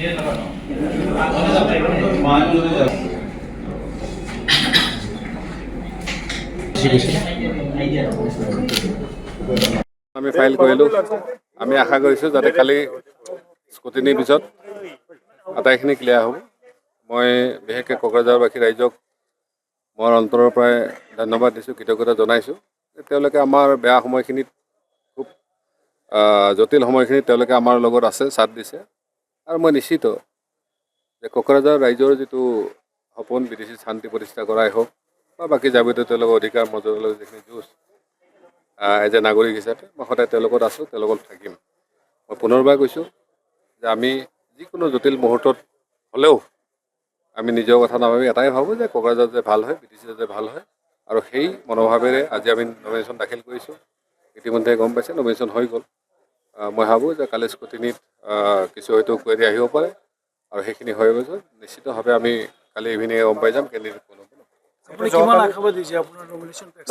আমি ফাইল কৰিলোঁ। আমি আশা কৰিছোঁ যাতে কালি স্কুটিনিৰ পিছত আটাইখিনি ক্লিয়াৰ হ'ব। মই বিশেষকৈ কোকৰাঝাৰবাসী ৰাইজক মই অন্তৰৰ পৰাই ধন্যবাদ দিছোঁ, কৃতজ্ঞতা জনাইছোঁ। তেওঁলোকে আমাৰ বেয়া সময়খিনিত খুব জটিল সময়খিনিত তেওঁলোকে আমাৰ লগত আছে, সাথ দিছে। আৰু মই নিশ্চিত যে কোকৰাঝাৰ ৰাইজৰ যিটো সপোন বিদেশী শান্তি প্ৰতিষ্ঠা কৰাই হওক বা বাকী যাৱতীয় তেওঁলোকৰ অধিকাৰ মৰ্যাদালৈ যিখিনি যুঁজ এজ এ নাগৰিক হিচাপে মই সদায় তেওঁলোকত আছোঁ, তেওঁলোকত থাকিম। মই পুনৰবাৰ কৈছোঁ যে আমি যিকোনো জটিল মুহূৰ্তত হ'লেও আমি নিজৰ কথা নাভাবি এটাই ভাবোঁ যে কোকৰাঝাৰ যে ভাল হয়, বিটিচি যে ভাল হয়। আৰু সেই মনোভাৱেৰে আজি আমি নমিনেশ্যন দাখিল কৰিছোঁ। ইতিমধ্যে গম পাইছে নমিনেশ্যন হৈ গ'ল। মই ভাবোঁ যে কালি স্কুটিনিত কিছু হয়তো কুৱেৰি আহিব পাৰে আৰু সেইখিনি হৈ গৈছে। নিশ্চিতভাৱে আমি কালি ইভিনিঙে গম পাই যাম কেণ্ডিডেট কোন হ'ব।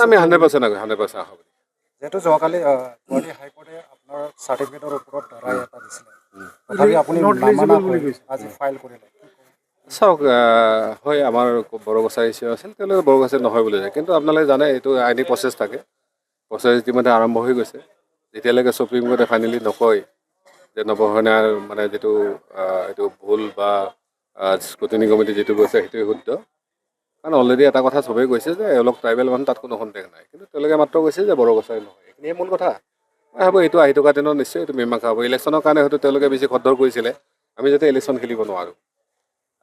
আমি 100% আশাবাদী। যেহেতু যোৱাকালি গুৱাহাটী হাইকোৰ্টে আপোনাৰ চাৰ্টিফিকেটৰ ওপৰত ৰায় এটা দিছিলে, তথাপি আপুনি আজি ফাইল কৰিলে। চাওক, হয় আমাৰ বড়োগছাই ইছ্যু আছিল, তেওঁলোকে বড়োগছাই নহয় বুলি যায়। কিন্তু আপোনালোকে জানে এইটো আইনী প্ৰচেছ থাকে। প্ৰচেছ ইতিমধ্যে আৰম্ভ হৈ গৈছে। যেতিয়ালৈকে সুপ্ৰিম কোৰ্টে ফাইনেলি নকয় যে নৱসেনাৰ মানে যিটো এইটো ভুল বা স্কুটিনি কমিটি যিটো কৈছে সেইটোৱে শুদ্ধ। কাৰণ অলৰেডি এটা কথা চবেই কৈছে যে এওঁলোক ট্ৰাইবেল মানুহ, তাত কোনো সন্দেহ নাই। কিন্তু তেওঁলোকে মাত্ৰ কৈছে যে বড়োগছাই নহয়। এইখিনিয়ে মূল কথা। মই ভাবোঁ এইটো আহি থকা দিনত নিশ্চয় এইটো মীমাংসা হ'ব। ইলেকশ্যনৰ কাৰণে হয়তো তেওঁলোকে বেছি খদ্দৰ কৰিছিলে, আমি যাতে ইলেকশ্যন খেলিব নোৱাৰোঁ।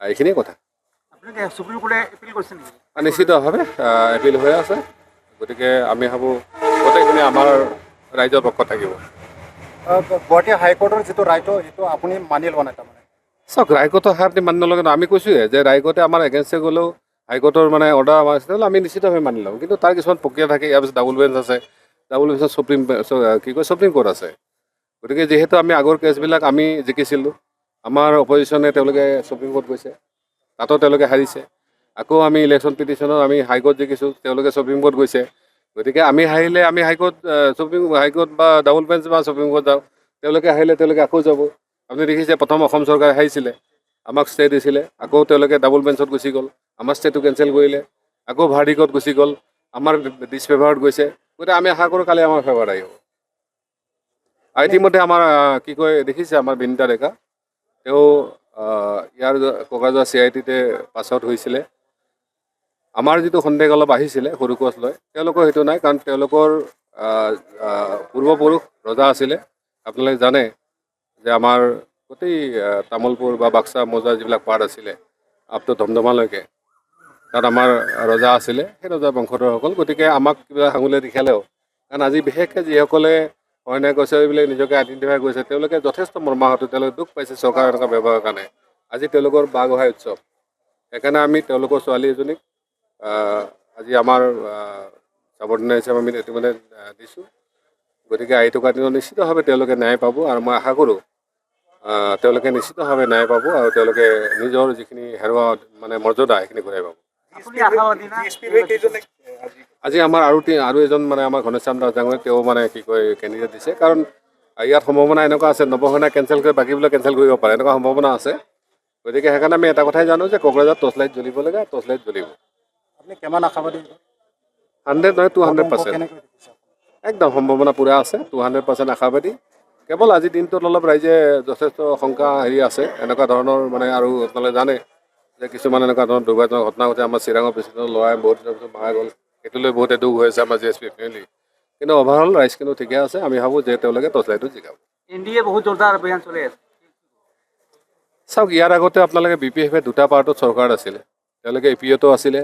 এইখিনিয়ে কথা। নিশ্চিতভাৱে এপিল হৈ আছে। গতিকে আমি ভাবোঁ গোটেইখিনি আমাৰ ৰাইজৰ পক্ষত থাকিব। গুৱাহাটী হাইকোৰ্টৰ যিটো ৰায়টো সেইটো আপুনি মানি লোৱা নাই তাৰমানে? চাওক, ৰায়কোৰ্টৰ হাৰ মানি নলগে ন। আমি কৈছোঁৱে যে ৰায়কোৰ্টে আমাৰ এগেইনষ্টে গ'লেও হাইকোৰ্টৰ মানে অৰ্ডাৰ আমাৰ আছে আমি নিশ্চিতভাৱে মানি লওঁ। কিন্তু তাৰ কিছুমান প্ৰক্ৰিয়া থাকে। ইয়াৰ পিছত ডাবুল বেঞ্চ আছে, ডাবুল বেঞ্চত সুপ্ৰিম কোৰ্ট আছে। গতিকে যিহেতু আমি আগৰ কেছবিলাক আমি জিকিছিলোঁ, আমাৰ অপজিশ্যনে তেওঁলোকে সুপ্ৰিম কোৰ্ট গৈছে, তাতো তেওঁলোকে হাৰিছে। আকৌ আমি ইলেকশ্যন পিটিশ্যনত আমি হাইকোৰ্ট জিকিছোঁ, তেওঁলোকে সুপ্ৰিম কোৰ্ট গৈছে। গতিকে আমি হাৰিলে আমি হাইকোৰ্ট বা ডাবুল বেঞ্চ বা সুপ্ৰিম কোৰ্ট যাওঁ, তেওঁলোকে হাৰিলে তেওঁলোকে আকৌ যাব। আপুনি দেখিছে প্ৰথম অসম চৰকাৰে হাৰিছিলে, আমাক ষ্টে দিছিলে, আকৌ তেওঁলোকে ডাবুল বেঞ্চত গুচি গ'ল, আমাৰ ষ্টেটো কেঞ্চেল কৰিলে। আকৌ ভাৰ্ডিকত গুচি গ'ল, আমাৰ ডিছফেভাৰত গৈছে। গতিকে আমি আশা কৰোঁ কালি আমাৰ ফেভাৰত আহিব। ইতিমধ্যে আমাৰ দেখিছে আমাৰ বিনীতা ডেকা, তেওঁ ইয়াৰ কোকৰাঝাৰ CITতে পাছ আউট হৈছিলে। আমাৰ যিটো সন্দেহ অলপ আহিছিলে সৰু কোচ লৈ, তেওঁলোকৰ সেইটো নাই। কাৰণ তেওঁলোকৰ পূৰ্বপুৰুষ ৰজা আছিলে। আপোনালোকে জানে যে আমাৰ গোটেই তামোলপুৰ বা বাক্সা মৌজাৰ যিবিলাক পাৰ্ট আছিলে আপ টু ধমধমালৈকে, তাত আমাৰ ৰজা আছিলে, সেই ৰজা বংশধৰসকল। গতিকে আমাক কিবা আঙুলিয়াই দেখালেও, কাৰণ আজি বিশেষকৈ যিসকলে অন্যায় কৰিছে এইবিলাক নিজকে আইডেণ্টিফাই কৰিছে, তেওঁলোকে যথেষ্ট মৰ্মাহত, তেওঁলোকে দুখ পাইছে চৰকাৰৰ এনেকুৱা ব্যৱহাৰৰ কাৰণে। আজি তেওঁলোকৰ বাঁহগঢ়া উৎসৱ। সেইকাৰণে আমি তেওঁলোকৰ ছোৱালী এজনীক আজি আমাৰ চাবৰ্ডিনেট হিচাপে আমি ইতিমধ্যে দিছোঁ। গতিকে আহি থকা দিনত নিশ্চিতভাৱে তেওঁলোকে ন্যায় পাব। আৰু মই আশা কৰোঁ তেওঁলোকে নিশ্চিতভাৱে ন্যায় পাব আৰু তেওঁলোকে নিজৰ যিখিনি হেৰুৱা মানে মৰ্যাদা সেইখিনি ঘূৰাই পাব। আজি আমাৰ আৰু এজন মানে আমাৰ ঘনশ্যাম দাস ডাঙৰীয়া, তেওঁ মানে কেণ্ডিডেট দিছে। কাৰণ ইয়াত সম্ভাৱনা এনেকুৱা আছে, নৱসেনা কেঞ্চেল কৰি বাকীবিলাক কেঞ্চেল কৰিব পাৰে, এনেকুৱা সম্ভাৱনা আছে। গতিকে সেইকাৰণে আমি এটা কথাই জানো যে কোকৰাঝাৰত টৰ্চ লাইট জ্বলিব লাগে, টৰ্চ লাইট জ্বলিব। আপুনি কিমান আশাবাদী? 100 নহয় 200%। একদম সম্ভাৱনা পূৰা আছে, 200% আশাবাদী। কেৱল আজিৰ দিনটোত অলপ ৰাইজে যথেষ্ট শংকা আছে এনেকুৱা ধৰণৰ মানে। আৰু আপোনালোকে জানে যে কিছুমান এনেকুৱা ধৰণৰ দুৰ্ঘটনা ঘটনা হৈছে। আমাৰ চিৰাঙৰ প্ৰেচিডেণ্টৰ ল'ৰাই বহুত দিনৰ পিছত মাৰা গ'ল, সেইটো লৈ বহুতে দুখ হৈ আছে আমাৰ GSP ফেমিলি। কিন্তু অভাৰঅল ৰাইজ কিন্তু ঠিকে আছে। আমি ভাবোঁ যে তেওঁলোকে টৰ্চ লাইটটো জিকাব। বহুত জোৰদাৰ অভিযান চলি আছে। চাওক, ইয়াৰ আগতে আপোনালোকে BPF দুটা পাৰ্টত চৰকাৰত আছিলে, তেওঁলোকে APAতো আছিলে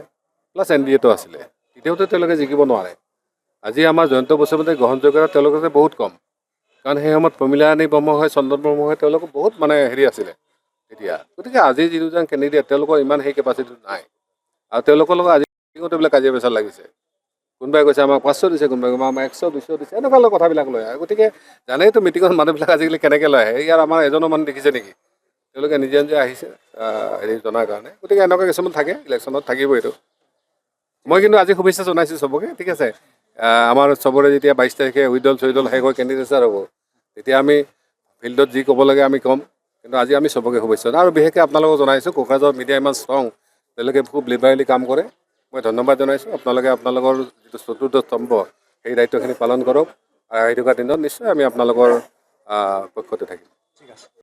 প্লাছ NDAতো আছিলে, তেতিয়াওতো তেওঁলোকে জিকিব নোৱাৰে। আজি আমাৰ জয়ন্ত বসুমতাৰীৰ গ্ৰহণযোগ্যতা তেওঁলোকতে বহুত কম। কাৰণ সেই সময়ত প্ৰমীলাৰাণী ব্ৰহ্মই, চন্দন ব্ৰহ্মই তেওঁলোকক বহুত মানে আছিলে তেতিয়া। গতিকে আজি যি দুজন কেণ্ডিডেট তেওঁলোকৰ ইমান সেই কেপাচিটি নাই। আৰু তেওঁলোকৰ লগত আজি বিলাক কাজিয়া পেচাল লাগিছে। কোনোবাই কৈছে আমাক 500 দিছে, কোনোবাই কৈছে আমাক 100 200 দিছে, এনেকুৱা লগত কথাবিলাক লৈ আহে। গতিকে জানেইতো মিটিঙত মানুহবিলাক আজিকালি কেনেকৈ লৈ আহে। ইয়াৰ আমাৰ এজনো মানুহ দেখিছে নেকি? তেওঁলোকে নিজে নিজে আহিছে জনাৰ কাৰণে। গতিকে এনেকুৱা কিছুমান থাকে, ইলেকশ্যনত থাকিব এইটো। মই কিন্তু আজি শুভেচ্ছা জনাইছোঁ চবকে, ঠিক আছে। আমাৰ চবৰে যেতিয়া 22 তাৰিখে উইডল চুইডল শেষ হৈ কেণ্ডিডেচাৰ হ'ব, তেতিয়া আমি ফিল্ডত যি ক'ব লাগে আমি ক'ম। কিন্তু আজি আমি চবকে শুভেচ্ছা জনাওঁ। আৰু বিশেষকৈ আপোনালোকক জনাইছোঁ কোকৰাঝাৰ মিডিয়া ইমান ষ্ট্ৰং, তেওঁলোকে খুব লিবাৰেলি কাম কৰে। মই ধন্যবাদ জনাইছোঁ। আপোনালোকে আপোনালোকৰ যিটো চতুৰ্থ স্তম্ভ সেই দায়িত্বখিনি পালন কৰক। আৰু আহি থকা দিনত নিশ্চয় আমি আপোনালোকৰ পক্ষতে থাকিম। ঠিক আছে।